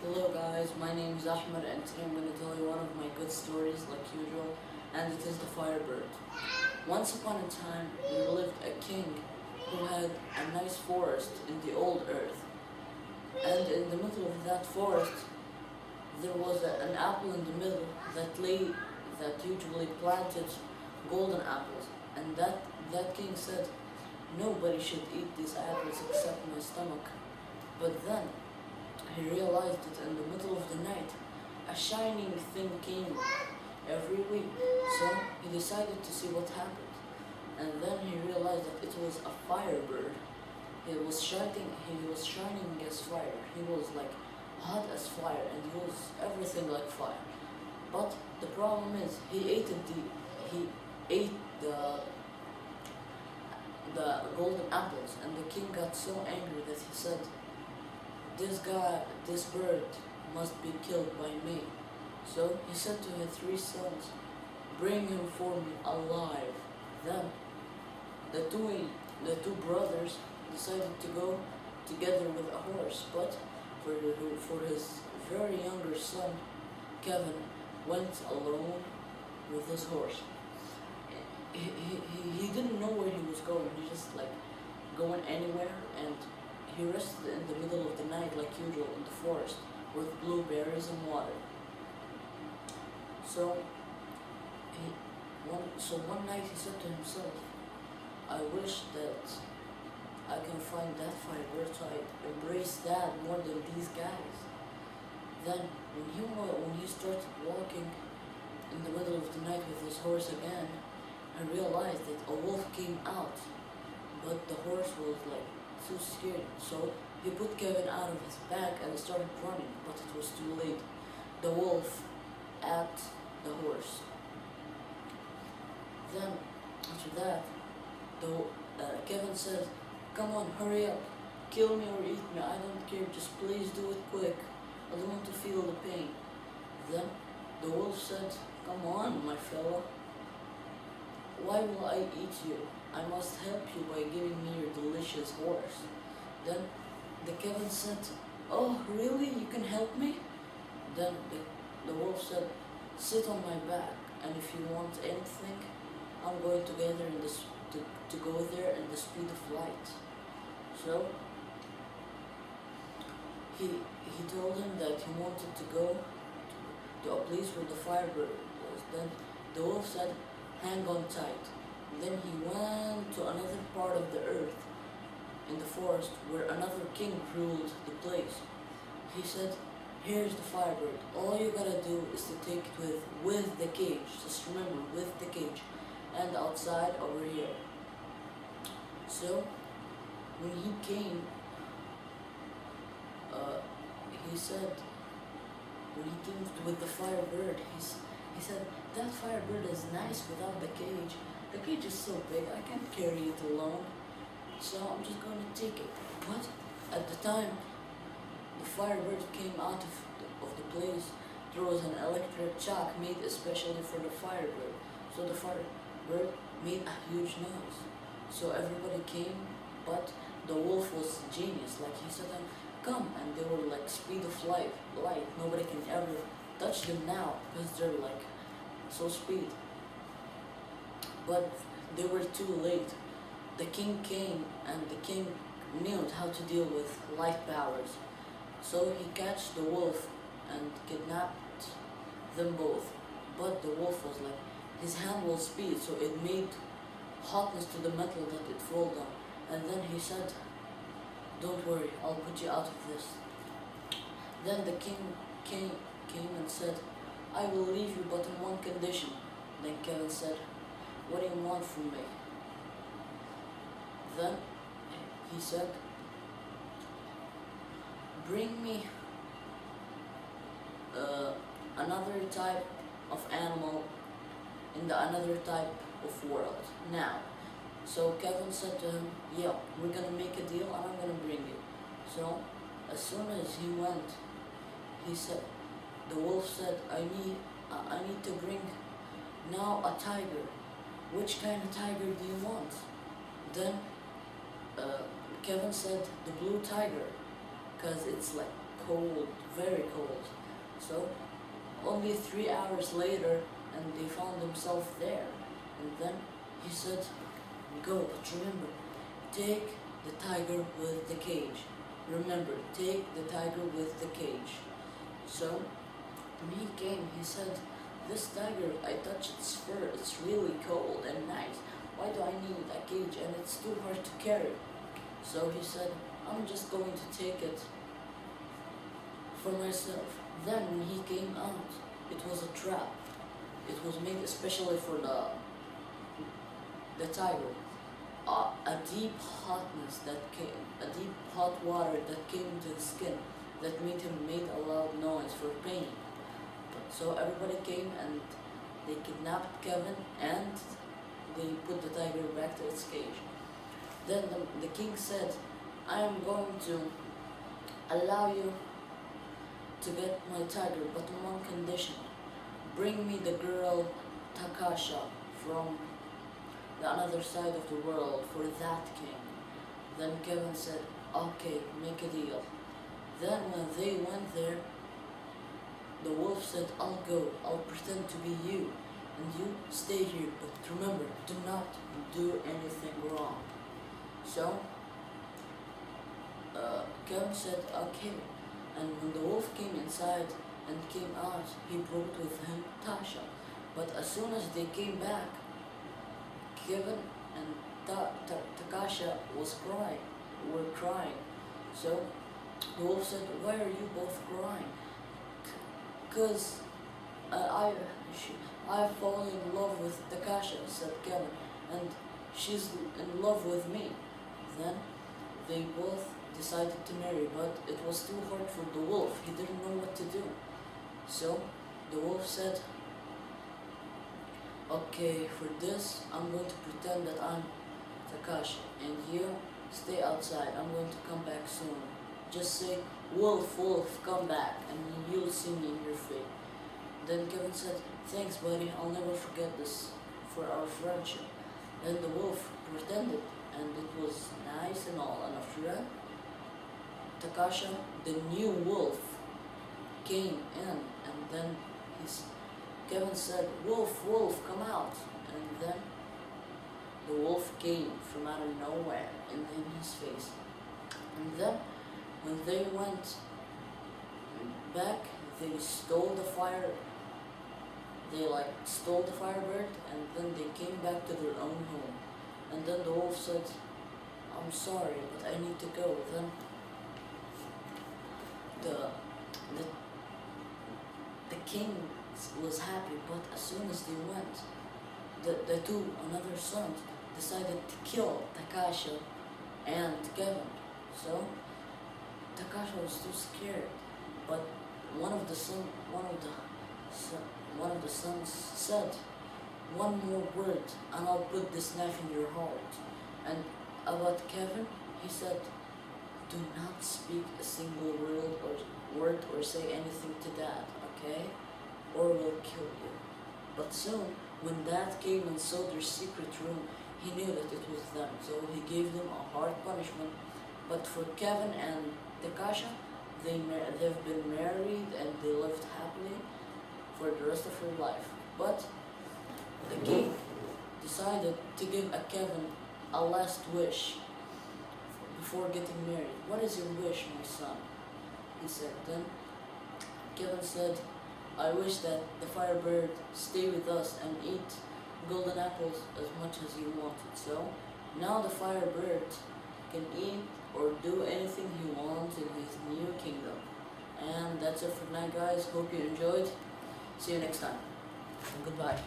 Hello guys, my name is Ahmed and today I'm going to tell you one of my good stories like usual, and it is the Firebird. Once upon a time there lived a king who had a nice forest in the old earth, and in the middle of that forest there was an apple in the middle that usually planted golden apples, and that king said nobody should eat these apples except my stomach. But then he realized that in the middle of the night, a shining thing came every week. So he decided to see what happened. And then he realized that it was a firebird. He was shining as fire. He was like hot as fire and he was everything like fire. But the problem is he ate the golden apples, and the king got so angry that he said, this bird must be killed by me. So he said to his three sons, bring him for me alive. Then the two brothers decided to go together with a horse, but for his very younger son, Kevin, went alone with his horse. He didn't know where he was going. He just like going anywhere, and he rested in the middle of the night like usual in the forest with blueberries and water. So one night he said to himself, I wish that I can find that firebird so I embrace that more than these guys. Then when he started walking in the middle of the night with his horse again, I realized that a wolf came out, but the horse was like too scared. So he put Kevin out of his back and started running, but it was too late. The wolf ate the horse. Then after that, Kevin said, come on, hurry up, kill me or eat me, I don't care, just please do it quick, I don't want to feel the pain. Then the wolf said, come on, my fella, why will I eat you? I must help you by giving me your delicious horse. Then the Kevin said, oh really, you can help me? Then the wolf said, sit on my back, and if you want anything, I'm going together in this to go there in the speed of light. So he told him that he wanted to go to a place where the firebird was. Then the wolf said, hang on tight. Then he went to another part of the earth in the forest where another king ruled the place. He said, here's the firebird. All you gotta do is to take it with the cage. Just remember, with the cage. And outside over here. So when he came, he said, when he came with the firebird, he said, that firebird is nice without the cage. The cage is so big, I can't carry it alone, so I'm just going to take it. But at the time the firebird came out of the place, there was an electric shock made especially for the firebird. So the firebird made a huge noise. So everybody came, but the wolf was genius. Like he said, come, and they were like speed of light. Nobody can ever touch them now because they're like so speed. But they were too late. The king came, and the king knew how to deal with light powers. So he catched the wolf and kidnapped them both. But the wolf was like, his hand was speed, so it made hotness to the metal that it fall down. And then he said, don't worry, I'll put you out of this. Then the king came and said, I will leave you, but on one condition. Then Kevin said, what do you want from me? Then he said, bring me another type of animal in another type of world now. So Kevin said to him, yeah, we're gonna make a deal and I'm gonna bring you. So as soon as he went, he said, the wolf said, I need to bring now a tiger. Which kind of tiger do you want? Then Kevin said the blue tiger, because it's like cold, very cold. So only 3 hours later, and they found themselves there. And then he said, "Go, but remember, take the tiger with the cage. Remember, take the tiger with the cage." So when he came, he said, "This tiger, I touched its fur, it's really cold and nice. Why do I need a cage and it's too hard to carry?" So he said, "I'm just going to take it for myself." Then when he came out, it was a trap. It was made especially for the tiger. A deep hotness that came, a deep hot water that came into his skin that made him make a loud noise for pain. So everybody came and they kidnapped Kevin and they put the tiger back to its cage. Then the king said, "I am going to allow you to get my tiger, but on one condition. Bring me the girl Takasha from the other side of the world for that king." Then Kevin said, "Okay, make a deal." Then when they went there, the wolf said, "I'll go, I'll pretend to be you, and you stay here, but remember, do not do anything wrong." So Kevin said, "Okay." And when the wolf came inside and came out, he brought with him Tasha. But as soon as they came back, Kevin and Takasha were crying. So the wolf said, "Why are you both crying?" "'Cause I've fallen in love with Takasha," said Kevin, "and she's in love with me." Then they both decided to marry, but it was too hard for the wolf. He didn't know what to do. So the wolf said, "Okay, for this, I'm going to pretend that I'm Takasha, and you stay outside. I'm going to come back soon. Just say, 'Wolf, wolf, come back,' and you'll see me in your fate." Then Kevin said, "Thanks, buddy. I'll never forget this for our friendship." Then the wolf pretended, and it was nice and all. And after that, Takasha, the new wolf, came in, and then Kevin said, "Wolf, wolf, come out." And then the wolf came from out of nowhere and in his face. And then when they went back, they stole the fire. They stole the firebird, and then they came back to their own home. And then the wolf said, "I'm sorry, but I need to go." Then the king was happy, but as soon as they went, the two another sons decided to kill Takasha and Kevin. So Takasha was too scared, but one of the sons said, "One more word and I'll put this knife in your heart." And about Kevin, he said, "Do not speak a single word or say anything to Dad, okay? Or we'll kill you." But soon, when Dad came and saw their secret room, he knew that it was them, so he gave them a hard punishment. But for Kevin and Takasha, they've been married and they lived happily for the rest of her life. But the king decided to give Kevin a last wish before getting married. "What is your wish, my son?" he said. Then Kevin said, "I wish that the firebird stay with us and eat golden apples as much as he wanted." So now the firebird can eat or do anything he wants in his new kingdom. And that's it for tonight, guys. Hope you enjoyed. See you next time. And goodbye.